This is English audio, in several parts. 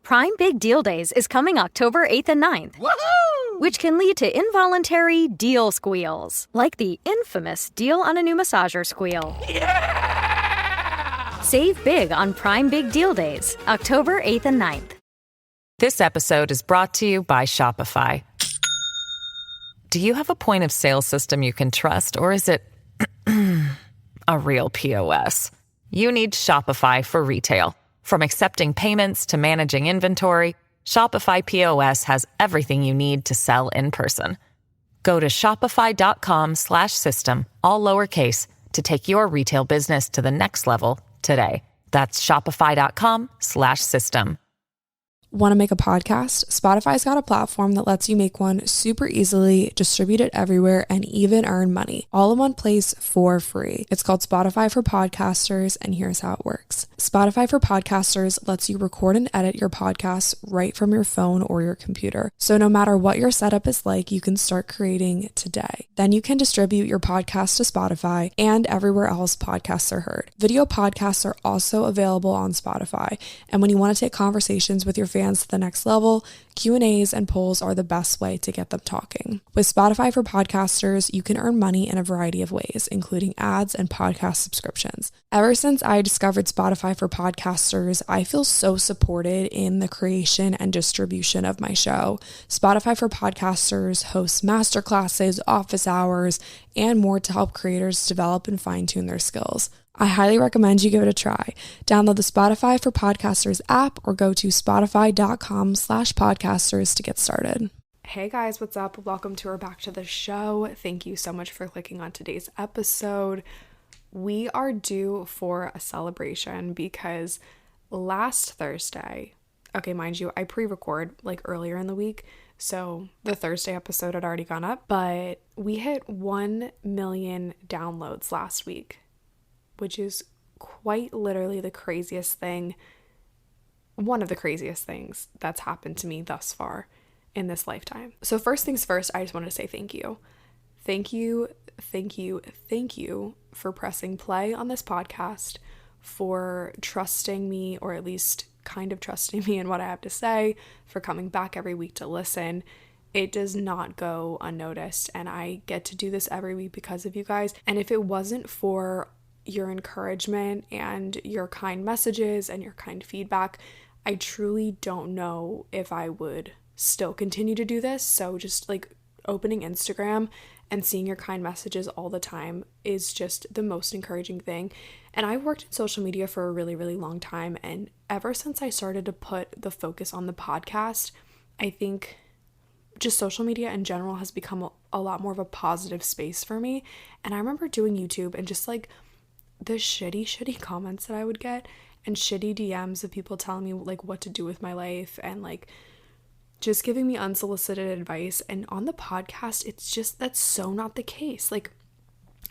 Prime Big Deal Days is coming October 8th and 9th. Woohoo! Which can lead to involuntary deal squeals, like the infamous deal on a new massager squeal. Yeah! Save big on Prime Big Deal Days, October 8th and 9th. This episode is brought to you by Shopify. Do you have a point of sale system you can trust, or is it a real POS? You need Shopify for retail. From accepting payments to managing inventory, Shopify POS has everything you need to sell in person. Go to shopify.com/system, all lowercase, to take your retail business to the next level today. That's shopify.com/system. Want to make a podcast? Spotify's got a platform that lets you make one super easily, distribute it everywhere, and even earn money, all in one place for free. It's called Spotify for Podcasters, and here's how it works. Spotify for Podcasters lets you record and edit your podcasts right from your phone or your computer. So no matter what your setup is like, you can start creating today. Then you can distribute your podcast to Spotify and everywhere else podcasts are heard. Video podcasts are also available on Spotify, and when you want to take conversations with your fans to the next level, Q&As and polls are the best way to get them talking. With Spotify for Podcasters, you can earn money in a variety of ways, including ads and podcast subscriptions. Ever since I discovered Spotify for Podcasters, I feel so supported in the creation and distribution of my show. Spotify for Podcasters hosts masterclasses, office hours, and more to help creators develop and fine-tune their skills. I highly recommend you give it a try. Download the Spotify for Podcasters app or go to spotify.com/podcasters to get started. Hey guys, what's up? Welcome to or back to the show. Thank you so much for clicking on today's episode. We are due for a celebration because last Thursday, okay, mind you, I pre-record like earlier in the week, so the Thursday episode had already gone up, but we hit 1 million downloads last week, which is quite literally the craziest thing, one of the craziest things that's happened to me thus far in this lifetime. So first things first, I just wanted to say thank you. Thank you for pressing play on this podcast, for trusting me, or at least kind of trusting me in what I have to say, for coming back every week to listen. It does not go unnoticed, and I get to do this every week because of you guys. And if it wasn't for your encouragement and your kind messages and your kind feedback, I truly don't know if I would still continue to do this. So just like opening Instagram and seeing your kind messages all the time is just the most encouraging thing. And I've worked in social media for a really, really long time. And ever since I started to put the focus on the podcast, I think just social media in general has become a lot more of a positive space for me. And I remember doing YouTube and just like the shitty comments that I would get and shitty DMs of people telling me like what to do with my life and like just giving me unsolicited advice. And on the podcast, it's just, that's so not the case. Like,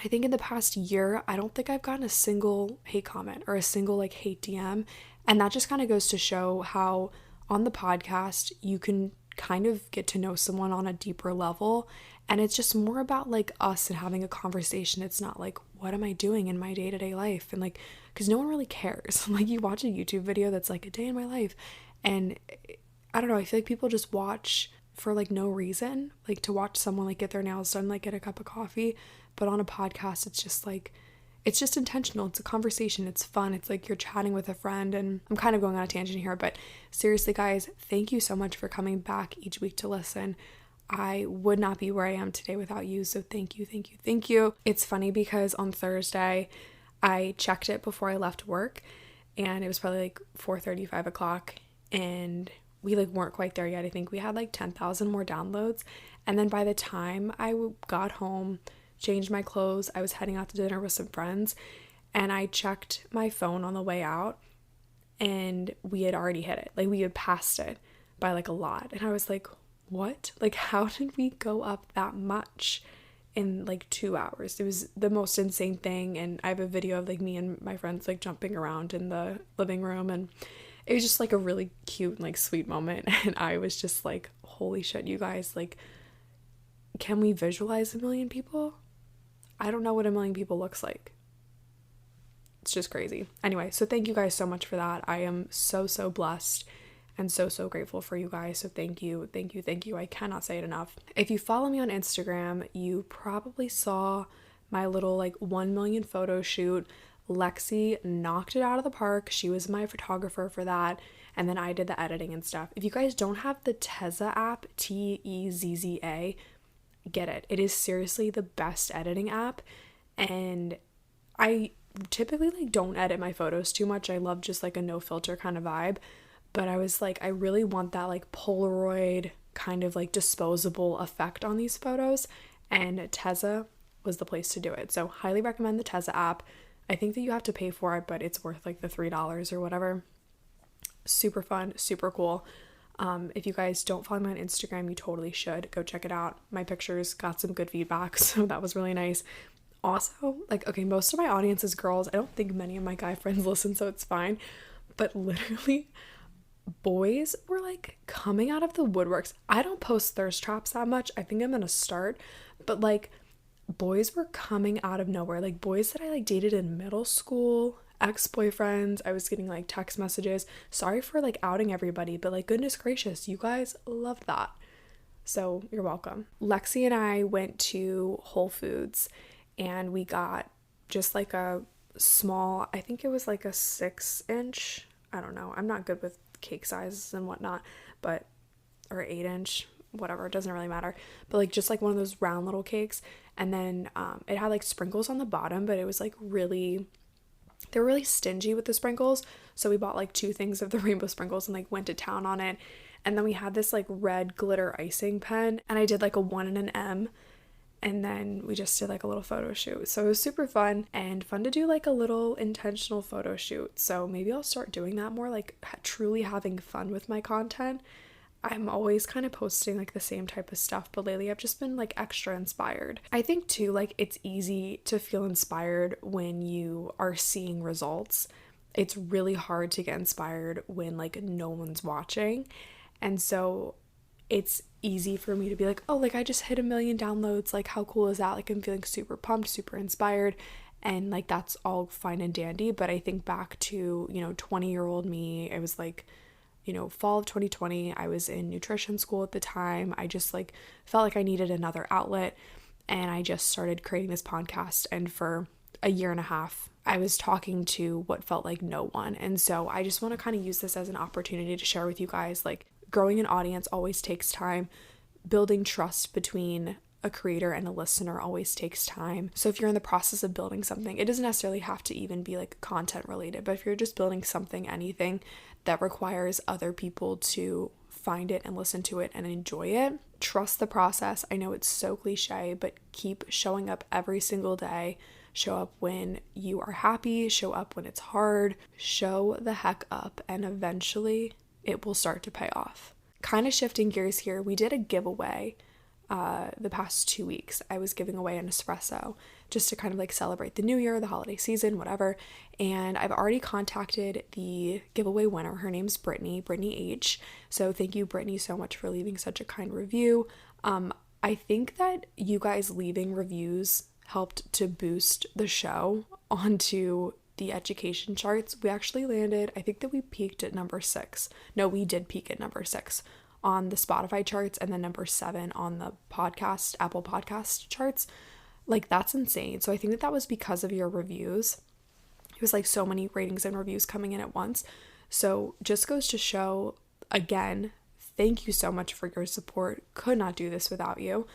I think in the past year, I don't think I've gotten a single hate comment or a single like hate DM. And that just kind of goes to show how on the podcast, you can kind of get to know someone on a deeper level. And it's just more about like us and having a conversation. It's not like, what am I doing in my day-to-day life? And like, because no one really cares. Like, you watch a YouTube video that's like a day in my life, and I don't know, I feel like people just watch for like no reason, like to watch someone like get their nails done, like get a cup of coffee. But on a podcast, it's just like, it's just intentional. It's a conversation. It's fun. It's like you're chatting with a friend. And I'm kind of going on a tangent here, but seriously guys, thank you so much for coming back each week to listen. I would not be where I am today without you. So thank you. It's funny because on Thursday, I checked it before I left work, and it was probably like 4:30, 5 o'clock, and we like weren't quite there yet. I think we had like 10,000 more downloads. And then by the time I got home, changed my clothes, I was heading out to dinner with some friends, and I checked my phone on the way out, and we had already hit it. Like, we had passed it by like a lot. And I was like, what? Like, how did we go up that much in like 2 hours? It was the most insane thing. And I have a video of like me and my friends like jumping around in the living room, and it was just like a really cute and like sweet moment. And I was just like, holy shit, you guys, like, can we visualize 1 million people? I don't know what 1 million people looks like. It's just crazy. Anyway, so thank you guys so much for that. I am so blessed. and so, so grateful for you guys. So thank you, thank you, thank you. I cannot say it enough. If you follow me on Instagram, you probably saw my little like 1 million photo shoot. Lexi knocked it out of the park. She was my photographer for that. And then I did the editing and stuff. If you guys don't have the Tezza app, Tezza, get it. It is seriously the best editing app. And I typically like don't edit my photos too much. I love just like a no filter kind of vibe. But I was like, I really want that like Polaroid kind of like disposable effect on these photos. And Tezza was the place to do it. So highly recommend the Tezza app. I think that you have to pay for it, but it's worth like the $3 or whatever. Super fun, super cool. If you guys don't follow me on Instagram, you totally should go check it out. My pictures got some good feedback, so that was really nice. Also, like, okay, most of my audience is girls. I don't think many of my guy friends listen, so it's fine. But literally, boys were like coming out of the woodworks. I don't post thirst traps that much. I think I'm gonna start, but like, boys were coming out of nowhere. Like boys that I like dated in middle school, ex-boyfriends. I was getting like text messages. Sorry for like outing everybody, but like goodness gracious, you guys loved that. So you're welcome. Lexi and I went to Whole Foods and we got just like a small, I think it was like a 6-inch. I don't know. I'm not good with cake sizes and whatnot, but, or 8-inch, whatever. It doesn't really matter. But like just like one of those round little cakes. And then it had like sprinkles on the bottom, but it was like really, they were really stingy with the sprinkles. So we bought like 2 things of the rainbow sprinkles and like went to town on it. And then we had this like red glitter icing pen and I did like a 1 and an M. And then we just did like a little photo shoot. So it was super fun and fun to do like a little intentional photo shoot. So maybe I'll start doing that more, like truly having fun with my content. I'm always kind of posting like the same type of stuff, but lately I've just been like extra inspired. I think too, like it's easy to feel inspired when you are seeing results. It's really hard to get inspired when like no one's watching. And so it's easy for me to be like, oh, like I just hit 1 million downloads. Like how cool is that? Like I'm feeling super pumped, super inspired. And like that's all fine and dandy. But I think back to, 20-year-old me, it was like, fall of 2020, I was in nutrition school at the time. I just like felt like I needed another outlet and I just started creating this podcast. And for a year and a half, I was talking to what felt like no one. And so I just want to kind of use this as an opportunity to share with you guys, like growing an audience always takes time. Building trust between a creator and a listener always takes time. So if you're in the process of building something, it doesn't necessarily have to even be like content related, but if you're just building something, anything that requires other people to find it and listen to it and enjoy it, trust the process. I know it's so cliche, but keep showing up every single day. Show up when you are happy, show up when it's hard, show the heck up, and eventually it will start to pay off. Kind of shifting gears here, we did a giveaway the past 2 weeks. I was giving away an espresso just to kind of like celebrate the new year, the holiday season, whatever. And I've already contacted the giveaway winner. Her name's Brittany H. So thank you, Brittany, so much for leaving such a kind review. I think that you guys leaving reviews helped to boost the show onto the education charts. We actually landed, I think that we peaked at number 6. No, we did peak at number 6 on the Spotify charts and then number 7 on the Apple Podcast charts. Like that's insane. So I think that was because of your reviews. It was like so many ratings and reviews coming in at once. So just goes to show, again, thank you so much for your support. Could not do this without you.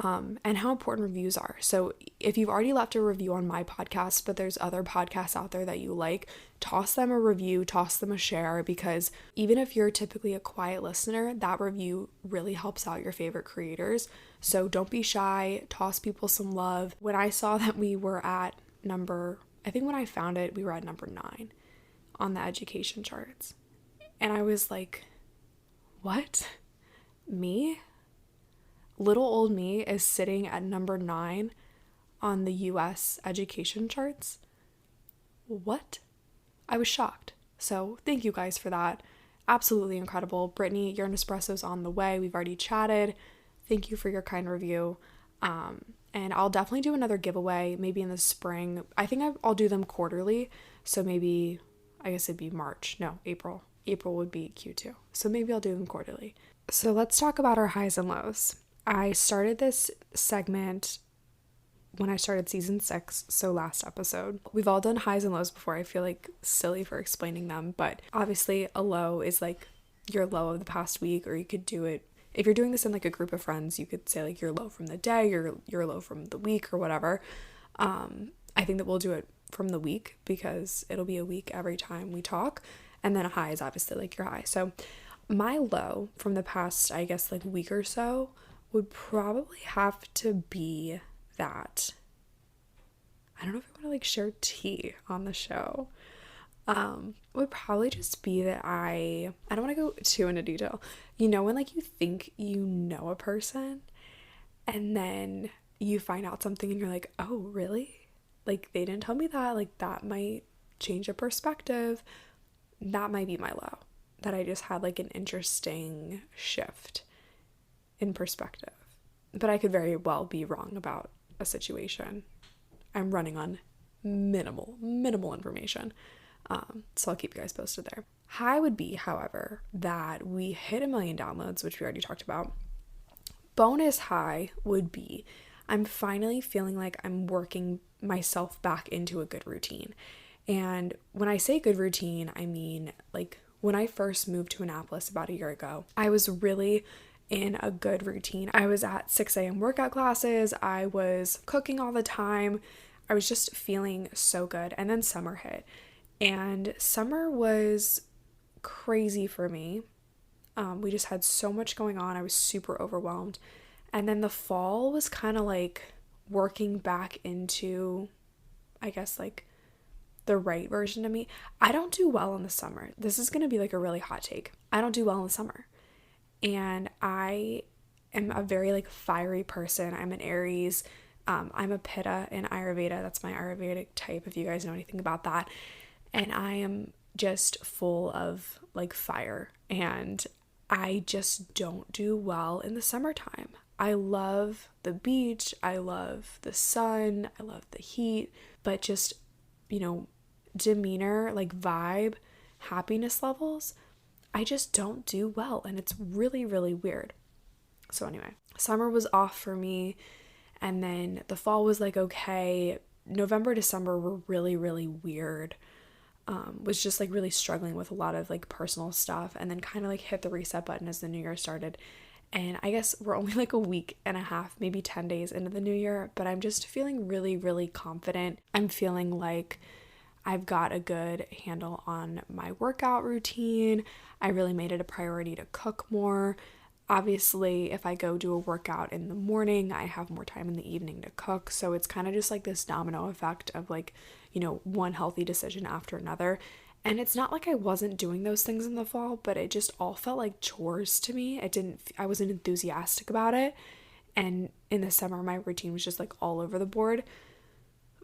And how important reviews are. So if you've already left a review on my podcast, but there's other podcasts out there that you like, toss them a review, toss them a share, because even if you're typically a quiet listener, that review really helps out your favorite creators. So don't be shy, toss people some love. When I saw that we were at I think when I found it, we were at number 9 on the education charts. And I was like, what? Me? Little old me is sitting at number 9 on the US education charts. What? I was shocked. So thank you guys for that. Absolutely incredible. Brittany, your Nespresso's on the way. We've already chatted. Thank you for your kind review. And I'll definitely do another giveaway maybe in the spring. I think I'll do them quarterly. So maybe, I guess it'd be April. April would be Q2. So maybe I'll do them quarterly. So let's talk about our highs and lows. I started this segment when I started season 6, so last episode. We've all done highs and lows before. I feel like silly for explaining them, but obviously a low is like your low of the past week, or you could do it if you're doing this in like a group of friends, you could say like your low from the day, your low from the week, or whatever. I think that we'll do it from the week because it'll be a week every time we talk, and then a high is obviously like your high. So my low from the past, I guess, like week or so would probably have to be that I don't know if I want to like share tea on the show. Would probably just be that I don't want to go too into detail. You know, when like you think you know a person and then you find out something and you're like, oh, really? Like they didn't tell me that. Like that might change a perspective. That might be my low. That I just had like an interesting shift in perspective. But I could very well be wrong about a situation. I'm running on minimal information. So I'll keep you guys posted there. High would be, however, that we hit 1 million downloads, which we already talked about. Bonus high would be I'm finally feeling like I'm working myself back into a good routine. And when I say good routine, I mean like when I first moved to Annapolis about a year ago, I was really in a good routine. I was at 6 a.m. workout classes. I was cooking all the time. I was just feeling so good. And then summer hit. And summer was crazy for me. We just had so much going on. I was super overwhelmed. And then the fall was kind of like working back into, I guess, like the right version of me. I don't do well in the summer. This is going to be like a really hot take. I don't do well in the summer. And I am a very like fiery person. I'm an Aries. I'm a Pitta in Ayurveda. That's my Ayurvedic type, if you guys know anything about that. And I am just full of like fire, and I just don't do well in the summertime. I love the beach, I love the sun, I love the heat, but just, you know, demeanor, like vibe, happiness levels, I just don't do well, and it's really, really weird. So anyway, summer was off for me, and then the fall was like okay. November, December were really, really weird. Was just like really struggling with a lot of like personal stuff, and then kind of like hit the reset button as the new year started. And I guess we're only like a week and a half, maybe 10 days into the new year, but I'm just feeling really, really confident. I'm feeling like I've got a good handle on my workout routine. I really made it a priority to cook more. Obviously, if I go do a workout in the morning, I have more time in the evening to cook. So it's kind of just like this domino effect of like, you know, one healthy decision after another. And it's not like I wasn't doing those things in the fall, but it just all felt like chores to me. I wasn't enthusiastic about it. And in the summer, my routine was just like all over the board.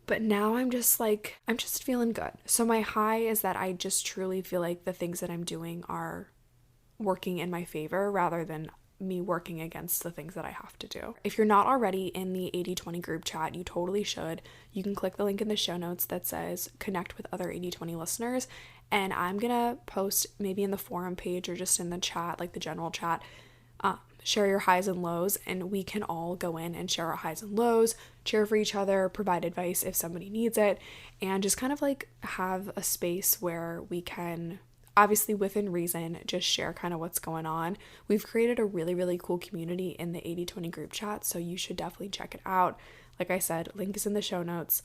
But now I'm just feeling good. So my high is that I just truly feel like the things that I'm doing are working in my favor rather than me working against the things that I have to do. If you're not already in the 80/20 group chat, you totally should. You can click the link in the show notes that says connect with other 80/20 listeners, and I'm gonna post maybe in the forum page or just in the chat, like the general chat, share your highs and lows, and we can all go in and share our highs and lows, cheer for each other, provide advice if somebody needs it, and just kind of like have a space where we can, obviously within reason, just share kind of what's going on. We've created a really, really cool community in the 80/20 group chat, so you should definitely check it out. Like I said, link is in the show notes,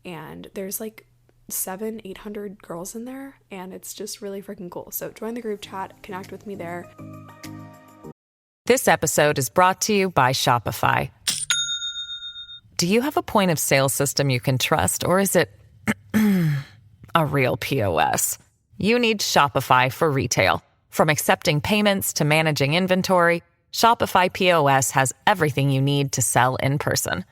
and there's like 700-800 girls in there, and it's just really freaking cool. So join the group chat, connect with me there. This episode is brought to you by Shopify. Do you have a point of sale system you can trust, or is it a real POS? You need Shopify for retail. From accepting payments to managing inventory, Shopify POS has everything you need to sell in person.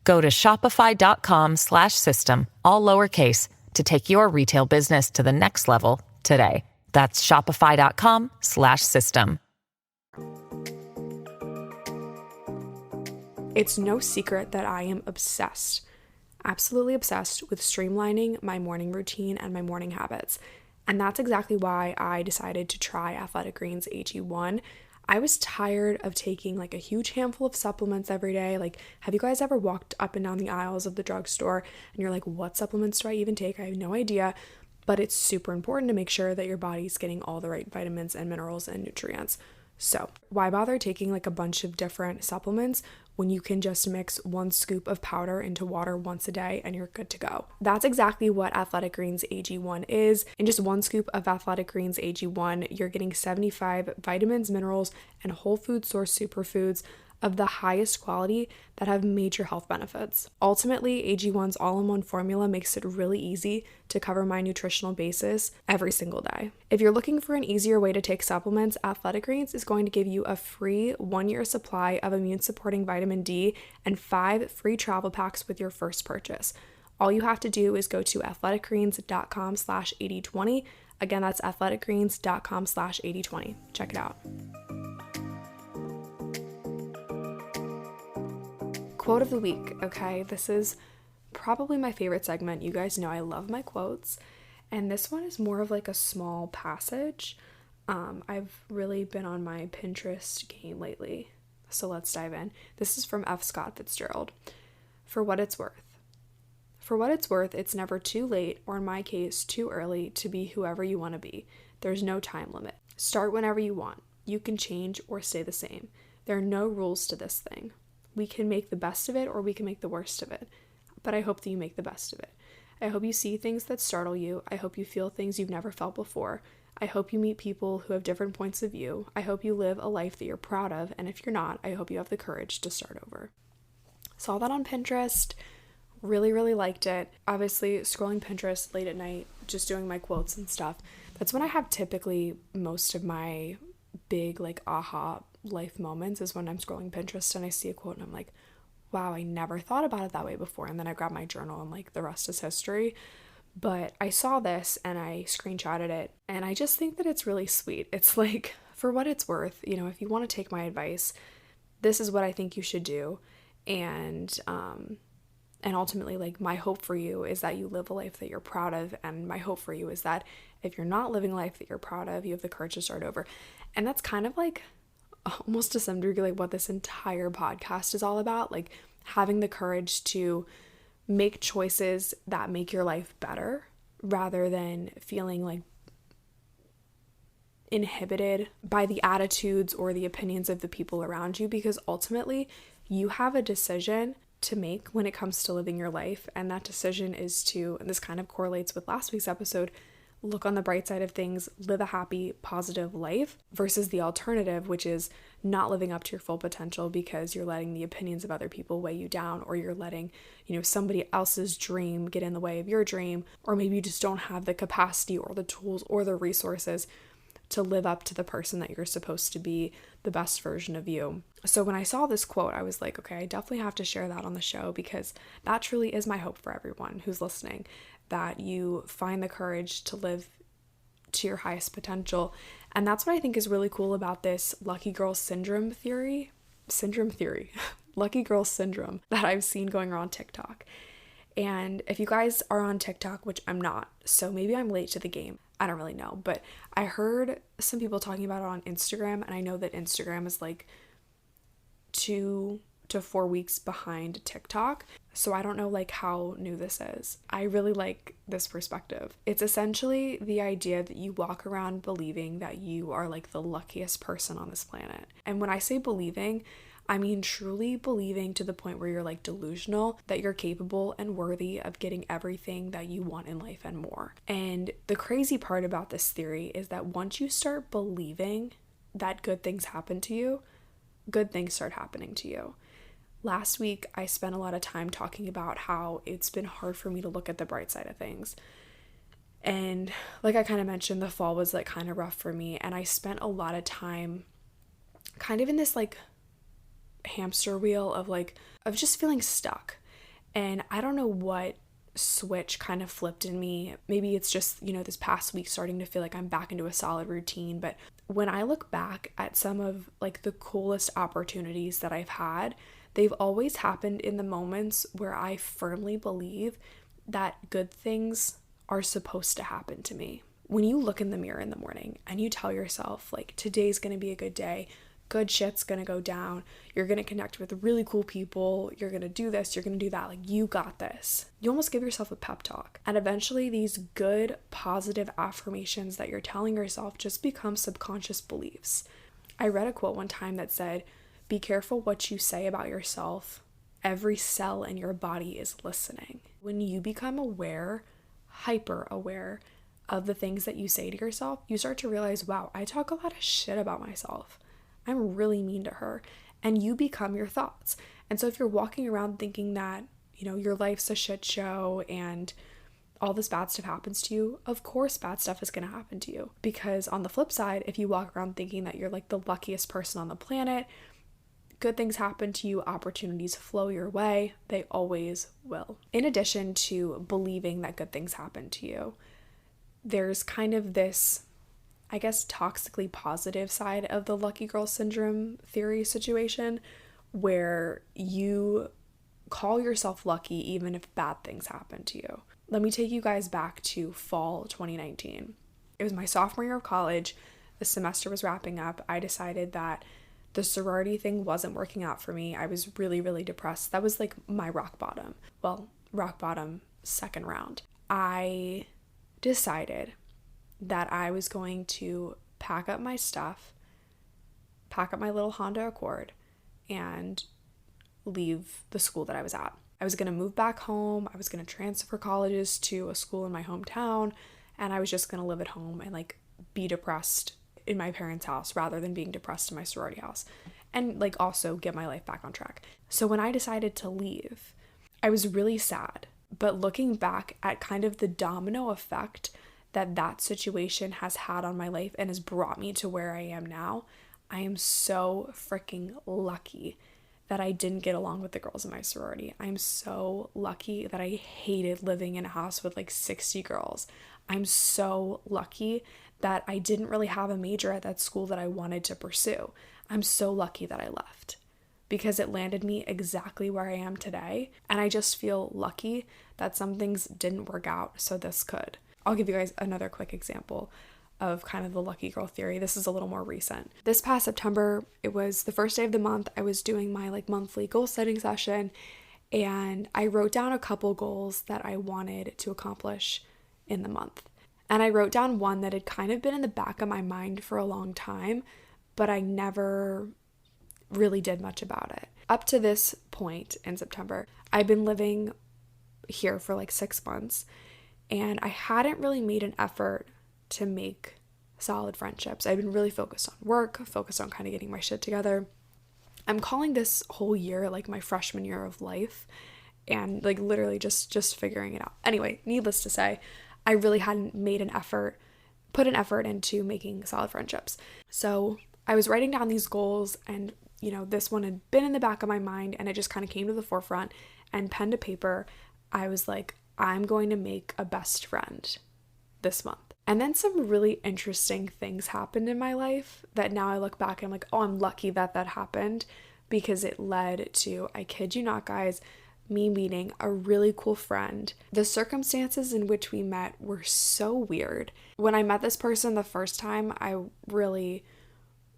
Go to shopify.com/system, all lowercase, to take your retail business to the next level today. That's shopify.com/system. It's no secret that I am obsessed, absolutely obsessed with streamlining my morning routine and my morning habits. And that's exactly why I decided to try Athletic Greens AG1. I was tired of taking like a huge handful of supplements every day. Like, have you guys ever walked up and down the aisles of the drugstore and you're like, what supplements do I even take? I have no idea. But it's super important to make sure that your body's getting all the right vitamins and minerals and nutrients. So why bother taking like a bunch of different supplements when you can just mix 1 scoop of powder into water once a day and you're good to go? That's exactly what Athletic Greens AG1 is. In just 1 scoop of Athletic Greens AG1, you're getting 75 vitamins, minerals, and whole food source superfoods of the highest quality that have major health benefits. Ultimately, AG1's all-in-one formula makes it really easy to cover my nutritional basis every single day. If you're looking for an easier way to take supplements, Athletic Greens is going to give you a free 1-year supply of immune-supporting vitamin D and 5 free travel packs with your first purchase. All you have to do is go to athleticgreens.com/8020. Again, that's athleticgreens.com/8020. Check it out. Quote of the week, okay? This is probably my favorite segment. You guys know I love my quotes. And this one is more of like a small passage. I've really been on my Pinterest game lately. So let's dive in. This is from F. Scott Fitzgerald. For what it's worth. For what it's worth, it's never too late, or in my case, too early to be whoever you want to be. There's no time limit. Start whenever you want. You can change or stay the same. There are no rules to this thing. We can make the best of it or we can make the worst of it. But I hope that you make the best of it. I hope you see things that startle you. I hope you feel things you've never felt before. I hope you meet people who have different points of view. I hope you live a life that you're proud of. And if you're not, I hope you have the courage to start over. Saw that on Pinterest. Really, really liked it. Obviously, scrolling Pinterest late at night, just doing my quotes and stuff. That's when I have typically most of my big like aha life moments, is when I'm scrolling Pinterest and I see a quote and I'm like, wow, I never thought about it that way before. And then I grab my journal and like the rest is history. But I saw this and I screenshotted it and I just think that it's really sweet. It's like, for what it's worth, you know, if you want to take my advice, this is what I think you should do. And ultimately, like, my hope for you is that you live a life that you're proud of. And my hope for you is that if you're not living a life that you're proud of, you have the courage to start over. And that's kind of like almost to some degree like what this entire podcast is all about, like having the courage to make choices that make your life better rather than feeling like inhibited by the attitudes or the opinions of the people around you, because ultimately you have a decision to make when it comes to living your life. And that decision is to, and this kind of correlates with last week's episode, look on the bright side of things, live a happy, positive life, versus the alternative, which is not living up to your full potential because you're letting the opinions of other people weigh you down, or you're letting, you know, somebody else's dream get in the way of your dream, or maybe you just don't have the capacity or the tools or the resources to live up to the person that you're supposed to be, the best version of you. So when I saw this quote, I was like, okay, I definitely have to share that on the show, because that truly is my hope for everyone who's listening, that you find the courage to live to your highest potential. And that's what I think is really cool about this lucky girl syndrome theory, lucky girl syndrome that I've seen going around TikTok. And if you guys are on TikTok, which I'm not, so maybe I'm late to the game, I don't really know, but I heard some people talking about it on Instagram, and I know that Instagram is like 2 to 4 weeks behind TikTok. So I don't know like how new this is. I really like this perspective. It's essentially the idea that you walk around believing that you are like the luckiest person on this planet. And when I say believing, I mean truly believing to the point where you're like delusional that you're capable and worthy of getting everything that you want in life and more. And the crazy part about this theory is that once you start believing that good things happen to you, good things start happening to you. Last week, I spent a lot of time talking about how it's been hard for me to look at the bright side of things. And like I kind of mentioned, the fall was like kind of rough for me. And I spent a lot of time kind of in this like hamster wheel of just feeling stuck. And I don't know what switch kind of flipped in me. Maybe it's just, you know, this past week starting to feel like I'm back into a solid routine. But when I look back at some of like the coolest opportunities that I've had, they've always happened in the moments where I firmly believe that good things are supposed to happen to me. when you look in the mirror in the morning and you tell yourself, like, today's going to be a good day, good shit's going to go down, you're going to connect with really cool people, you're going to do this, you're going to do that, like, you got this. You almost give yourself a pep talk. And eventually these good, positive affirmations that you're telling yourself just become subconscious beliefs. I read a quote one time that said, "Be careful what you say about yourself. Every cell in your body is listening." When you become aware, hyper aware of the things that you say to yourself, you start to realize, wow, I talk a lot of shit about myself. I'm really mean to her. And you become your thoughts. And so if you're walking around thinking that, you know, your life's a shit show and all this bad stuff happens to you, of course bad stuff is going to happen to you. Because on the flip side, if you walk around thinking that you're like the luckiest person on the planet, good things happen to you, opportunities flow your way, they always will. In addition to believing that good things happen to you, there's kind of this, I guess, toxically positive side of the lucky girl syndrome theory situation where you call yourself lucky even if bad things happen to you. Let me take you guys back to fall 2019. It was my sophomore year of college. The semester was wrapping up. I decided that the sorority thing wasn't working out for me. I was really, really depressed. That was like my rock bottom. Well, rock bottom second round. I decided that I was going to pack up my stuff, pack up my little Honda Accord, and leave the school that I was at. I was going to move back home. I was going to transfer colleges to a school in my hometown, and I was just going to live at home and like be depressed in my parents' house rather than being depressed in my sorority house, and like also get my life back on track. So when I decided to leave, I was really sad. But looking back at kind of the domino effect that that situation has had on my life and has brought me to where I am now, I am so freaking lucky that I didn't get along with the girls in my sorority. I'm so lucky that I hated living in a house with like 60 girls. I'm so lucky that I didn't really have a major at that school that I wanted to pursue. I'm so lucky that I left because it landed me exactly where I am today. And I just feel lucky that some things didn't work out, so this could. I'll give you guys another quick example of kind of the lucky girl theory. This is a little more recent. This past September, it was the first day of the month. I was doing my like monthly goal setting session, and I wrote down a couple goals that I wanted to accomplish in the month. And I wrote down one that had kind of been in the back of my mind for a long time, but I never really did much about it. Up to this point in September, I've been living here for like 6 months, and I hadn't really made an effort to make solid friendships. I've been really focused on work, focused on kind of getting my shit together. I'm calling this whole year like my freshman year of life, and like literally just figuring it out. Anyway, needless to say, I really hadn't made an effort, put an effort into making solid friendships. So I was writing down these goals, and you know, this one had been in the back of my mind, and it just kind of came to the forefront, and pen to paper, I was like, I'm going to make a best friend this month. And then some really interesting things happened in my life that now I look back and I'm like, oh, I'm lucky that that happened, because it led to, I kid you not, guys, me meeting a really cool friend. The circumstances in which we met were so weird. When I met this person the first time, I really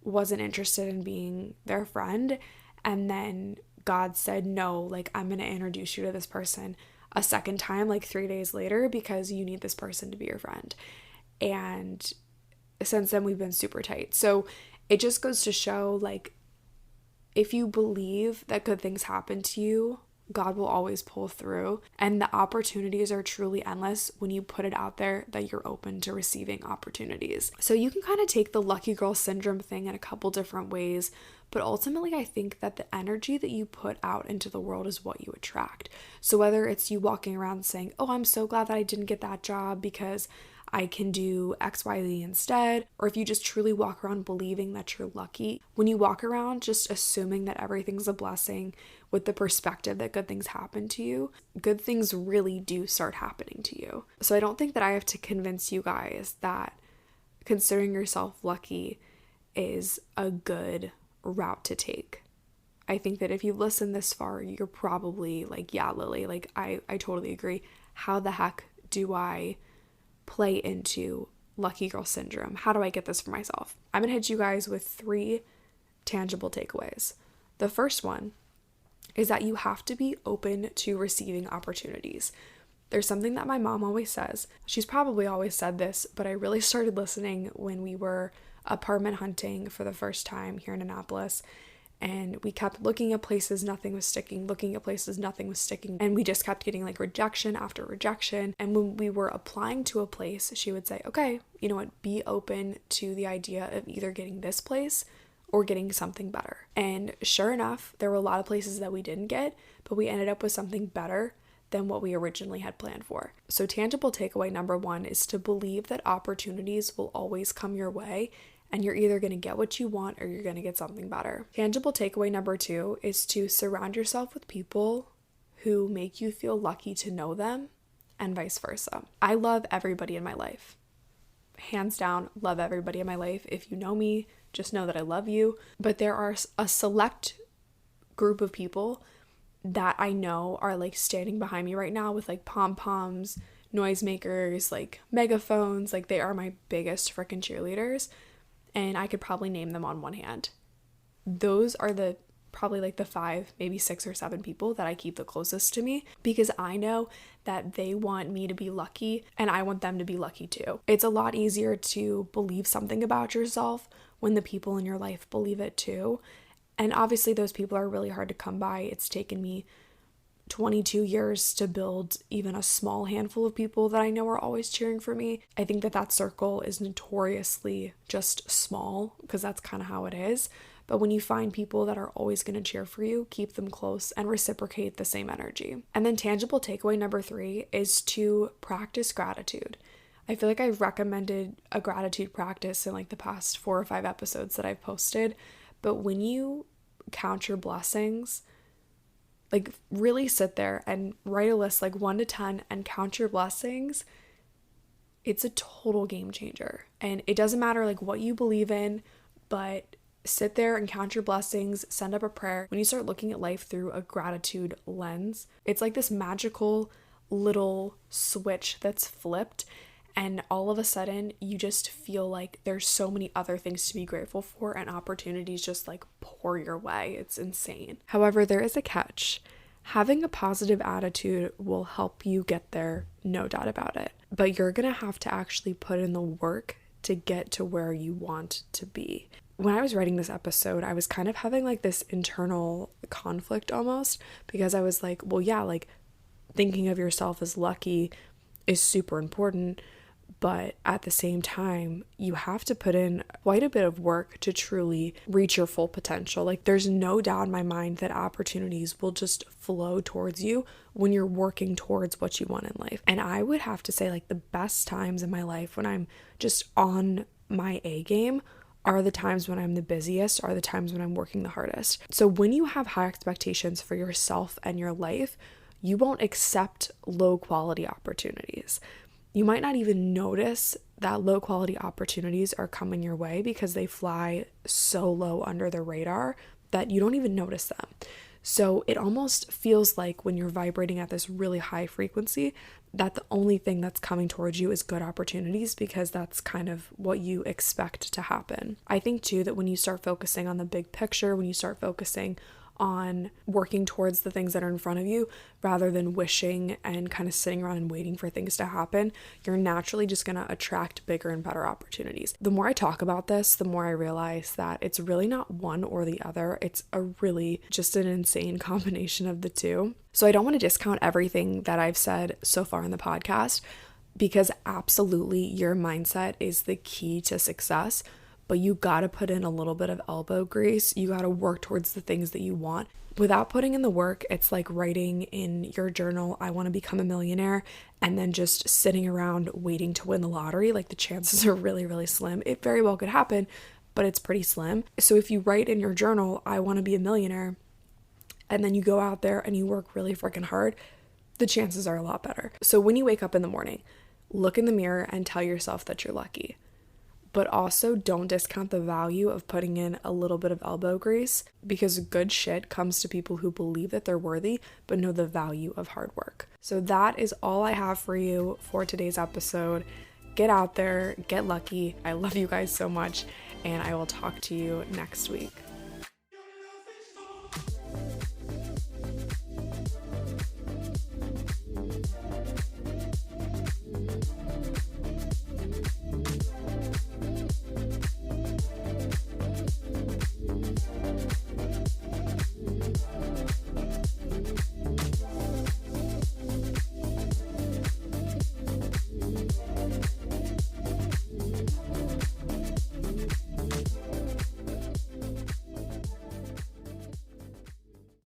wasn't interested in being their friend. And then God said, no, like, I'm going to introduce you to this person a second time, like 3 days later, because you need this person to be your friend. And since then, we've been super tight. So it just goes to show, like, if you believe that good things happen to you, God will always pull through. And the opportunities are truly endless when you put it out there that you're open to receiving opportunities. So you can kind of take the lucky girl syndrome thing in a couple different ways. But ultimately, I think that the energy that you put out into the world is what you attract. So whether it's you walking around saying, oh, I'm so glad that I didn't get that job because I can do XYZ instead, or if you just truly walk around believing that you're lucky, when you walk around just assuming that everything's a blessing with the perspective that good things happen to you, good things really do start happening to you. So I don't think that I have to convince you guys that considering yourself lucky is a good route to take. I think that if you listen this far, you're probably like, yeah, Lily, like I totally agree. How the heck do I play into lucky girl syndrome. How do I get this for myself? I'm going to hit you guys with 3 tangible takeaways. The first one is that you have to be open to receiving opportunities. There's something that my mom always says. She's probably always said this, but I really started listening when we were apartment hunting for the first time here in Annapolis. And we kept looking at places, nothing was sticking, looking at places, nothing was sticking. And we just kept getting like rejection after rejection. And when we were applying to a place, she would say, okay, you know what, be open to the idea of either getting this place or getting something better. And sure enough, there were a lot of places that we didn't get, but we ended up with something better than what we originally had planned for. So tangible takeaway number 1 is to believe that opportunities will always come your way, and you're either going to get what you want or you're going to get something better. Tangible takeaway number 2 is to surround yourself with people who make you feel lucky to know them, and vice versa. I love everybody in my life. Hands down, love everybody in my life. If you know me, just know that I love you. But there are a select group of people that I know are like standing behind me right now with like pom-poms, noisemakers, like megaphones. Like they are my biggest freaking cheerleaders. And I could probably name them on one hand. Those are probably like the 5, maybe 6 or 7 people that I keep the closest to me, because I know that they want me to be lucky and I want them to be lucky too. It's a lot easier to believe something about yourself when the people in your life believe it too. And obviously those people are really hard to come by. It's taken me 22 years to build even a small handful of people that I know are always cheering for me. I think that circle is notoriously just small because that's kind of how it is. But when you find people that are always going to cheer for you, keep them close and reciprocate the same energy. And then tangible takeaway number 3 is to practice gratitude. I feel like I've recommended a gratitude practice in like the past 4 or 5 episodes that I've posted. But when you count your blessings, like really sit there and write a list like 1 to 10 and count your blessings, it's a total game changer. And it doesn't matter like what you believe in, but sit there and count your blessings, send up a prayer. When you start looking at life through a gratitude lens, it's like this magical little switch that's flipped, and all of a sudden you just feel like there's so many other things to be grateful for and opportunities just like pour your way. It's insane. However, there is a catch. Having a positive attitude will help you get there, no doubt about it. But you're gonna have to actually put in the work to get to where you want to be. When I was writing this episode, I was kind of having like this internal conflict almost, because I was like, well, yeah, like thinking of yourself as lucky is super important, but at the same time, you have to put in quite a bit of work to truly reach your full potential. Like there's no doubt in my mind that opportunities will just flow towards you when you're working towards what you want in life. And I would have to say like the best times in my life when I'm just on my A game are the times when I'm the busiest, are the times when I'm working the hardest. So when you have high expectations for yourself and your life, you won't accept low quality opportunities. You might not even notice that low quality opportunities are coming your way because they fly so low under the radar that you don't even notice them. So it almost feels like when you're vibrating at this really high frequency, that the only thing that's coming towards you is good opportunities, because that's kind of what you expect to happen. I think too that when you start focusing on the big picture, when you start focusing on working towards the things that are in front of you rather than wishing and kind of sitting around and waiting for things to happen, you're naturally just going to attract bigger and better opportunities. The more I talk about this, the more I realize that it's really not one or the other. It's a really just an insane combination of the two. So I don't want to discount everything that I've said so far in the podcast, because absolutely your mindset is the key to success. But you gotta put in a little bit of elbow grease. You gotta work towards the things that you want. Without putting in the work, it's like writing in your journal, I want to become a millionaire, and then just sitting around waiting to win the lottery. Like the chances are really, really slim. It very well could happen, but it's pretty slim. So if you write in your journal, I want to be a millionaire, and then you go out there and you work really freaking hard, the chances are a lot better. So when you wake up in the morning, look in the mirror and tell yourself that you're lucky. But also don't discount the value of putting in a little bit of elbow grease, because good shit comes to people who believe that they're worthy but know the value of hard work. So that is all I have for you for today's episode. get out there, get lucky. I love you guys so much, and I will talk to you next week.